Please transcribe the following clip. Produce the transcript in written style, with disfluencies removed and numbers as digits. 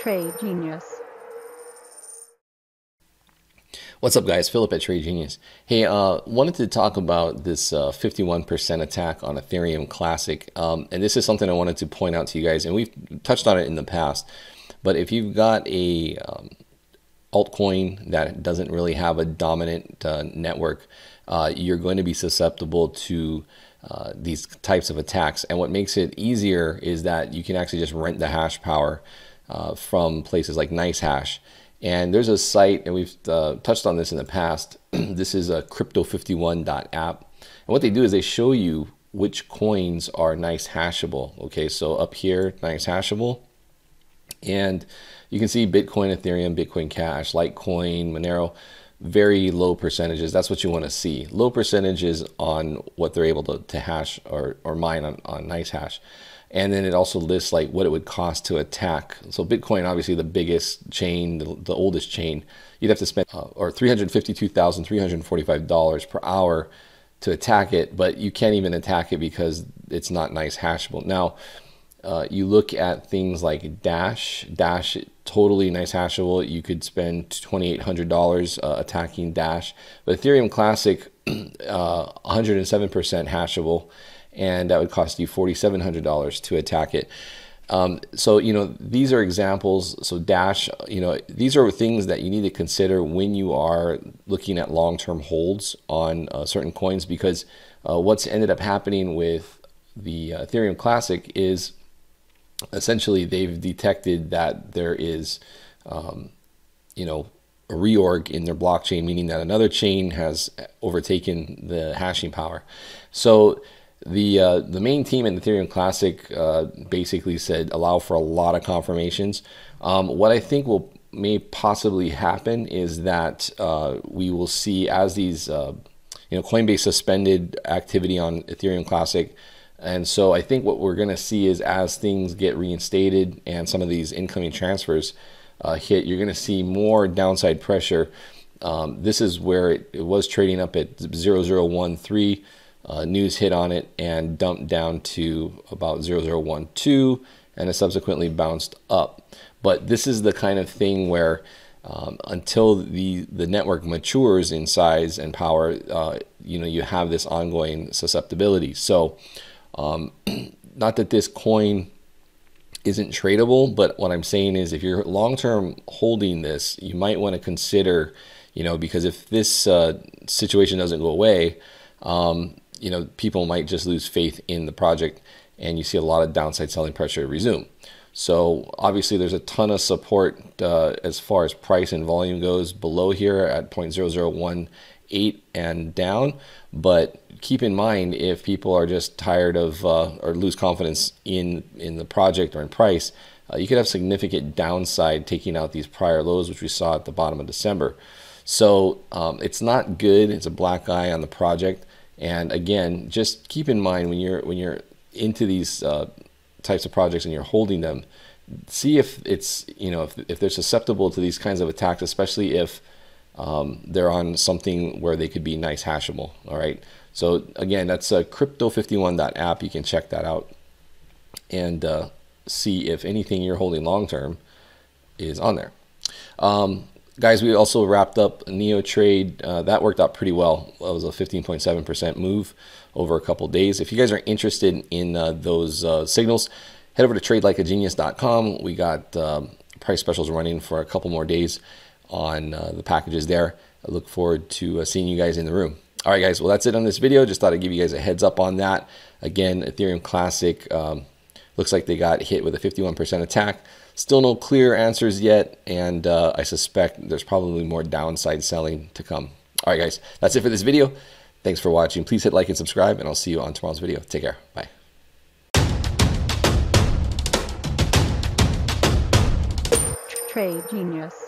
Trade Genius. What's up, guys? Philip at Trade Genius. Hey, wanted to talk about this 51% attack on Ethereum Classic. And this is something I wanted to point out to you guys, and we've touched on it in the past. But if you've got a altcoin that doesn't really have a dominant network, you're going to be susceptible to these types of attacks. And what makes it easier is that you can actually just rent the hash power from places like NiceHash. And there's a site, and we've touched on this in the past. This is a crypto51.app. And what they do is they show you which coins are nice hashable. Okay, so up here, nice hashable. And you can see Bitcoin, Ethereum, Bitcoin Cash, Litecoin, Monero, very low percentages. That's what you want to see. Low percentages on what they're able to hash or mine on NiceHash. And then it also lists like what it would cost to attack. So Bitcoin, obviously the biggest chain, the oldest chain, you'd have to spend or $352,345 per hour to attack it, but you can't even attack it because it's not nice hashable. Now, you look at things like Dash, totally nice hashable. You could spend $2,800 attacking Dash, but Ethereum Classic, 107% hashable, and that would cost you $4,700 to attack it. So, you know, these are examples. So Dash, you know, these are things that you need to consider when you are looking at long-term holds on certain coins, because what's ended up happening with the Ethereum Classic is essentially they've detected that there is, you know, a reorg in their blockchain, meaning that another chain has overtaken the hashing power. So the main team in Ethereum Classic basically said allow for a lot of confirmations. What I think may possibly happen is that we will see, as these you know, Coinbase suspended activity on Ethereum Classic, and so I think what we're going to see is as things get reinstated and some of these incoming transfers hit, you're going to see more downside pressure. This is where it was trading up at 0013. News hit on it and dumped down to about 0012, and it subsequently bounced up. But this is the kind of thing where until the network matures in size and power, you know, you have this ongoing susceptibility. So not that this coin isn't tradable, but what I'm saying is if you're long-term holding this, you might want to consider, you know, because if this situation doesn't go away, you know, people might just lose faith in the project, and you see a lot of downside selling pressure resume. So obviously there's a ton of support as far as price and volume goes below here at 0.0018 and down. But keep in mind, if people are just tired of or lose confidence in the project or in price, you could have significant downside taking out these prior lows, which we saw at the bottom of December. So it's not good. It's a black eye on the project. And again, just keep in mind when you're into these types of projects and you're holding them, see if it's, you know, if they're susceptible to these kinds of attacks, especially if they're on something where they could be nice hashable. All right. So again, that's a crypto51.app. You can check that out and see if anything you're holding long term is on there. Guys, we also wrapped up Neo trade. That worked out pretty well. It was a 15.7% move over a couple days. If you guys are interested in those signals, head over to tradelikeagenius.com. We got price specials running for a couple more days on the packages there. I look forward to seeing you guys in the room. All right, guys. Well, that's it on this video. Just thought I'd give you guys a heads up on that. Again, Ethereum Classic looks like they got hit with a 51% attack. Still no clear answers yet, and I suspect there's probably more downside selling to come. All right, guys, that's it for this video. Thanks for watching. Please hit like and subscribe, and I'll see you on tomorrow's video. Take care. Bye. Trade Genius.